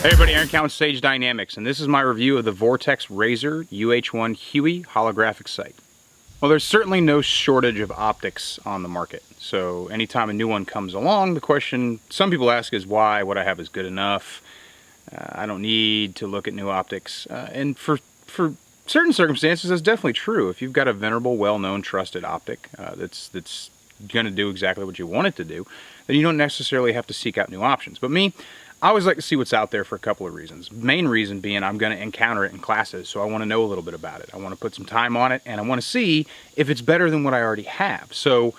Hey everybody, Aaron Cowan, Sage Dynamics, and this is my review of the Vortex Razor UH-1 Huey holographic sight. Well, there's certainly no shortage of optics on the market, so anytime a new one comes along, the question some people ask is why? What I have is good enough. I don't need to look at new optics, and for certain circumstances that's definitely true. If you've got a venerable, well-known, trusted optic that's going to do exactly what you want it to do, then you don't necessarily have to seek out new options. But me, I always like to see what's out there for a couple of reasons. Main reason being I'm going to encounter it in classes, so I want to know a little bit about it. I want to put some time on it, and I want to see if it's better than what I already have. So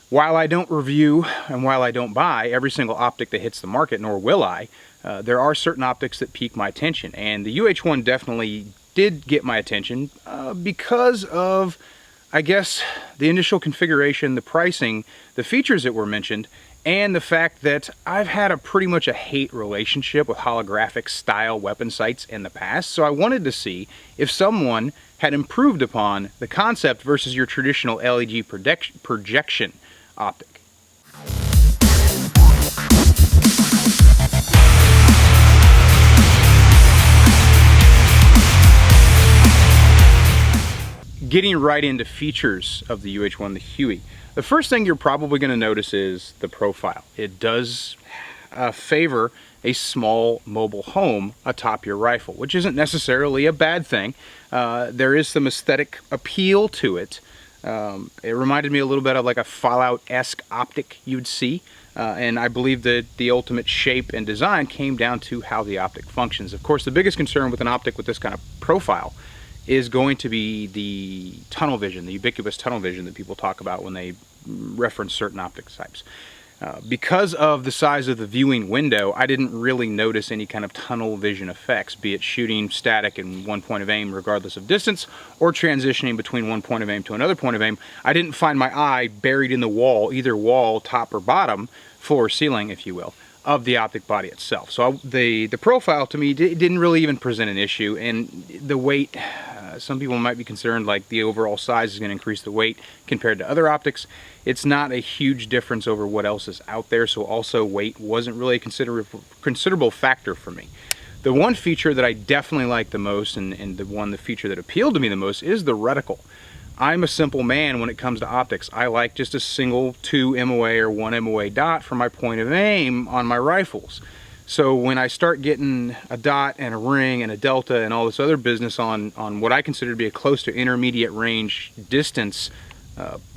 while I don't review and while I don't buy every single optic that hits the market, nor will I, there are certain optics that pique my attention. And the UH-1 definitely did get my attention because of, I guess, the initial configuration, the pricing, the features that were mentioned, and the fact that I've had pretty much a hate relationship with holographic style weapon sights in the past. So I wanted to see if someone had improved upon the concept versus your traditional LED projection optic. Getting right into features of the UH-1, the Huey. The first thing you're probably going to notice is the profile. It does favor a small mobile home atop your rifle, which isn't necessarily a bad thing. There is some aesthetic appeal to it. It reminded me a little bit of like a Fallout-esque optic you'd see. And I believe that the ultimate shape and design came down to how the optic functions. Of course, the biggest concern with an optic with this kind of profile is going to be the tunnel vision, the ubiquitous tunnel vision that people talk about when they reference certain optic types. Because of the size of the viewing window, I didn't really notice any kind of tunnel vision effects, be it shooting static in one point of aim regardless of distance, or transitioning between one point of aim to another point of aim. I didn't find my eye buried in the wall, either wall, top or bottom, floor or ceiling, if you will, of the optic body itself. So the profile to me didn't really even present an issue, and the weight, some people might be concerned like the overall size is going to increase the weight compared to other optics. It's not a huge difference over what else is out there, so also weight wasn't really a considerable factor for me. The one feature that I definitely like the most, and the feature that appealed to me the most, is the reticle. I'm a simple man when it comes to optics. I like just a single 2 MOA or 1 MOA dot for my point of aim on my rifles. So when I start getting a dot and a ring and a delta and all this other business on what I consider to be a close to intermediate range distance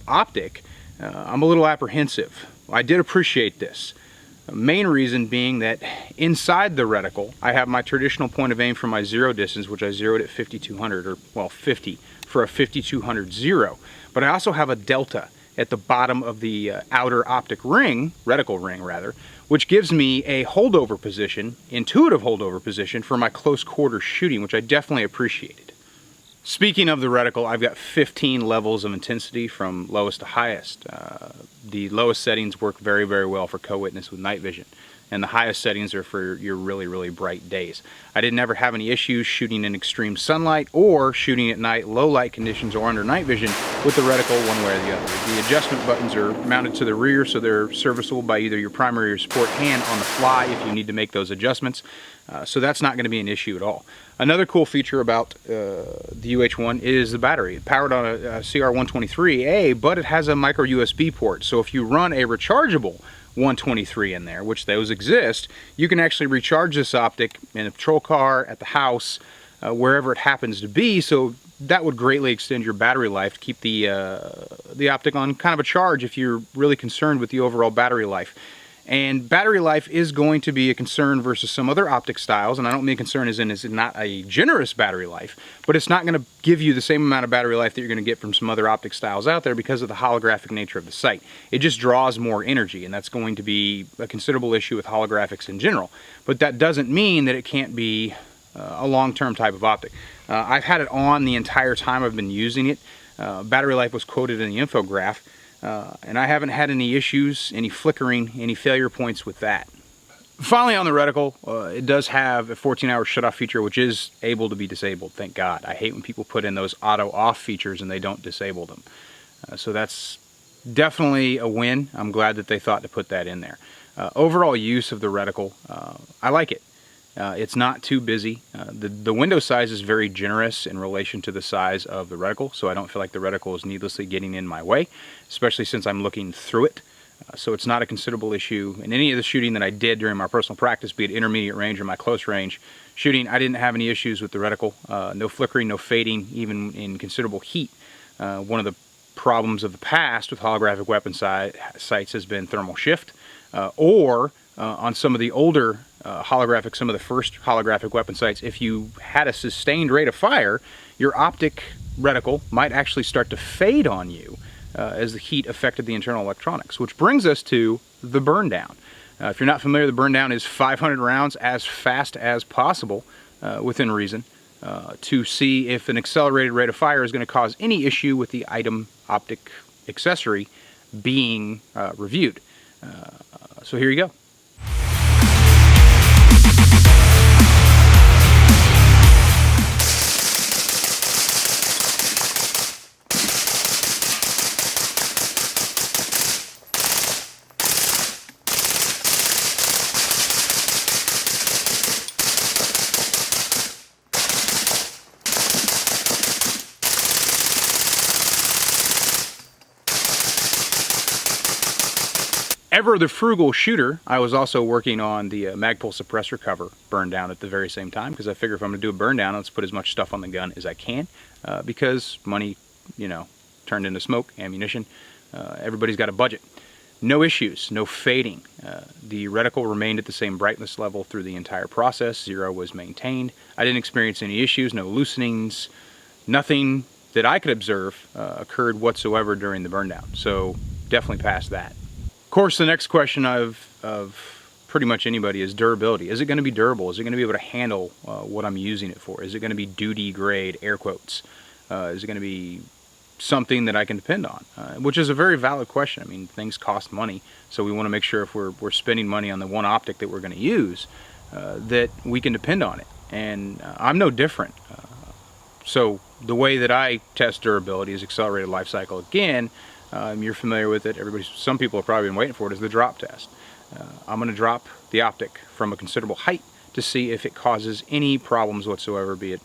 optic, I'm a little apprehensive. I did appreciate this. The main reason being that inside the reticle, I have my traditional point of aim for my zero distance, which I zeroed at 5200, or well, 50 for a 5200 zero. But I also have a delta at the bottom of the outer optic ring, reticle ring rather, which gives me a holdover position, intuitive holdover position for my close quarter shooting, which I definitely appreciated. Speaking of the reticle, I've got 15 levels of intensity from lowest to highest. The lowest settings work very, very well for co-witness with night vision, and the highest settings are for your really, really bright days. I didn't ever have any issues shooting in extreme sunlight or shooting at night, low light conditions, or under night vision with the reticle one way or the other. The adjustment buttons are mounted to the rear, so they're serviceable by either your primary or support hand on the fly if you need to make those adjustments. So that's not going to be an issue at all. Another cool feature about the UH-1 is the battery. It's powered on a CR123A, but it has a micro USB port. So if you run a rechargeable 123 in there, which those exist, you can actually recharge this optic in a patrol car, at the house, wherever it happens to be. So that would greatly extend your battery life to keep the optic on kind of a charge if you're really concerned with the overall battery life. And battery life is going to be a concern versus some other optic styles, and I don't mean concern as in it's not a generous battery life, but it's not going to give you the same amount of battery life that you're going to get from some other optic styles out there because of the holographic nature of the sight. It just draws more energy, and that's going to be a considerable issue with holographics in general. But that doesn't mean that it can't be a long-term type of optic. I've had it on the entire time I've been using it. Battery life was quoted in the infograph. And I haven't had any issues, any flickering, any failure points with that. Finally, on the reticle, it does have a 14-hour shut-off feature, which is able to be disabled, thank God. I hate when people put in those auto-off features and they don't disable them. So that's definitely a win. I'm glad that they thought to put that in there. Overall use of the reticle, I like it. It's not too busy. The window size is very generous in relation to the size of the reticle, so I don't feel like the reticle is needlessly getting in my way, especially since I'm looking through it. So it's not a considerable issue. In any of the shooting that I did during my personal practice, be it intermediate range or my close range shooting, I didn't have any issues with the reticle. No flickering, no fading, even in considerable heat. One of the problems of the past with holographic weapon sights has been thermal shift, or on some of the older holographic, some of the first holographic weapon sights, if you had a sustained rate of fire, your optic reticle might actually start to fade on you as the heat affected the internal electronics, which brings us to the burn down. If you're not familiar, the burn down is 500 rounds as fast as possible within reason to see if an accelerated rate of fire is going to cause any issue with the item optic accessory being reviewed. So here you go. Ever the frugal shooter, I was also working on the Magpul suppressor cover burn down at the very same time, because I figure if I'm going to do a burn down, let's put as much stuff on the gun as I can, because money, you know, turned into smoke, ammunition. Everybody's got a budget. No issues, no fading. The reticle remained at the same brightness level through the entire process. 0 was maintained. I didn't experience any issues, no loosenings, nothing that I could observe occurred whatsoever during the burn down. So definitely passed that. Of course, the next question of pretty much anybody is durability. Is it going to be durable? Is it going to be able to handle what I'm using it for? Is it going to be duty grade, air quotes? Is it going to be something that I can depend on? Which is a very valid question. I mean, things cost money, so we want to make sure if we're spending money on the one optic that we're going to use, that we can depend on it. And I'm no different. So the way that I test durability is accelerated life cycle. Again, you're familiar with it. Some people have probably been waiting for it, is the drop test. I'm going to drop the optic from a considerable height to see if it causes any problems whatsoever, be it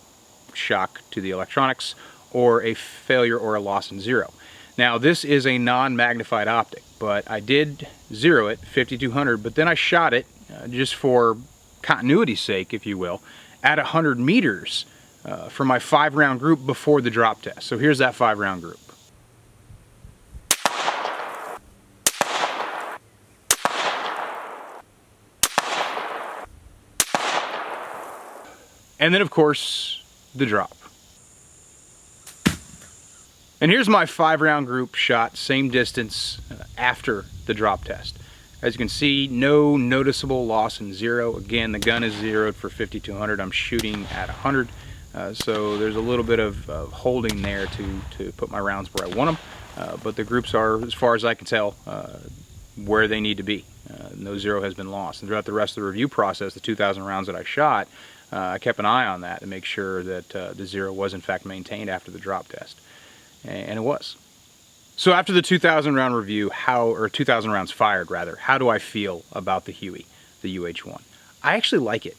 shock to the electronics or a failure or a loss in 0. Now, this is a non-magnified optic, but I did 0 it 5200, but then I shot it just for continuity's sake, if you will, at 100 meters for my 5-round group before the drop test. So here's that 5-round group. And then, of course, the drop. And here's my 5-round group shot, same distance after the drop test. As you can see, no noticeable loss in 0. Again, the gun is 0'd for 5200. I'm shooting at 100. So there's a little bit of holding there to put my rounds where I want them. But the groups are, as far as I can tell, where they need to be. No 0 has been lost. And throughout the rest of the review process, the 2,000 rounds that I shot, I kept an eye on that to make sure that the 0 was in fact maintained after the drop test. And it was. So after the 2,000 round review, or 2,000 rounds fired rather, how do I feel about the Huey, the UH-1? I actually like it.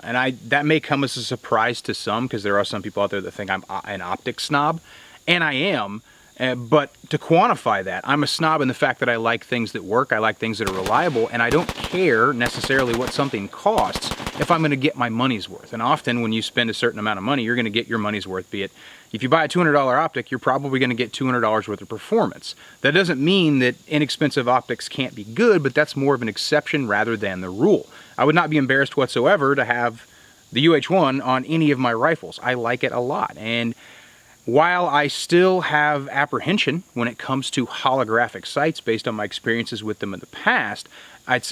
And that may come as a surprise to some, because there are some people out there that think I'm an optic snob, and I am. But to quantify that, I'm a snob in the fact that I like things that work, I like things that are reliable, and I don't care necessarily what something costs if I'm going to get my money's worth. And often when you spend a certain amount of money, you're going to get your money's worth, be it if you buy a $200 optic, you're probably going to get $200 worth of performance. That doesn't mean that inexpensive optics can't be good, but that's more of an exception rather than the rule. I would not be embarrassed whatsoever to have the UH-1 on any of my rifles. I like it a lot. And while I still have apprehension when it comes to holographic sights based on my experiences with them in the past,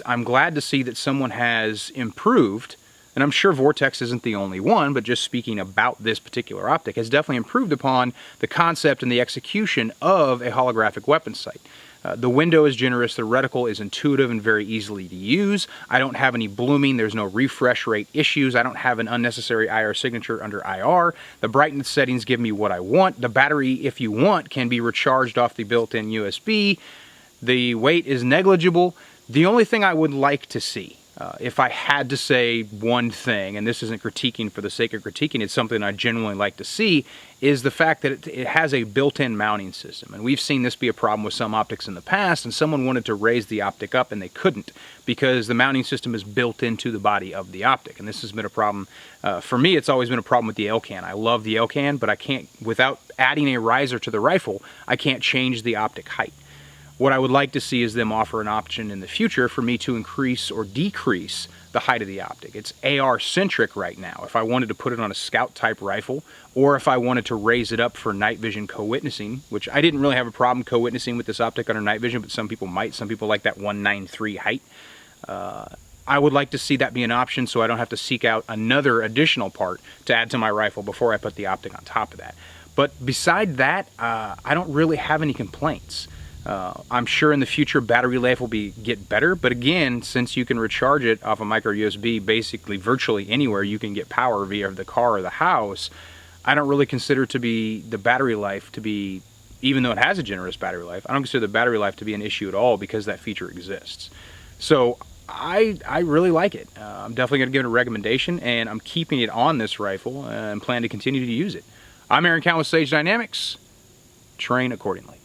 I'm glad to see that someone has improved, and I'm sure Vortex isn't the only one, but just speaking about this particular optic, has definitely improved upon the concept and the execution of a holographic weapon sight. The window is generous, the reticle is intuitive and very easily to use. I don't have any blooming, there's no refresh rate issues, I don't have an unnecessary IR signature under IR. The brightness settings give me what I want. The battery, if you want, can be recharged off the built-in USB. The weight is negligible. The only thing I would like to see If I had to say one thing, and this isn't critiquing for the sake of critiquing, it's something I genuinely like to see, is the fact that it has a built-in mounting system. And we've seen this be a problem with some optics in the past, and someone wanted to raise the optic up and they couldn't because the mounting system is built into the body of the optic. And this has been a problem. For me, it's always been a problem with the L-can. I love the L-can, but I can't, without adding a riser to the rifle, I can't change the optic height. What I would like to see is them offer an option in the future for me to increase or decrease the height of the optic. It's AR-centric right now. If I wanted to put it on a scout-type rifle, or if I wanted to raise it up for night vision co-witnessing, which I didn't really have a problem co-witnessing with this optic under night vision, but some people might. Some people like that 193 height. I would like to see that be an option so I don't have to seek out another additional part to add to my rifle before I put the optic on top of that. But beside that, I don't really have any complaints. I'm sure in the future battery life will get better, but again, since you can recharge it off a micro USB basically virtually anywhere you can get power via the car or the house, I don't really consider the battery life to be, even though it has a generous battery life, I don't consider the battery life to be an issue at all because that feature exists. So I really like it. I'm definitely going to give it a recommendation, and I'm keeping it on this rifle and plan to continue to use it. I'm Aaron Count with Sage Dynamics. Train accordingly.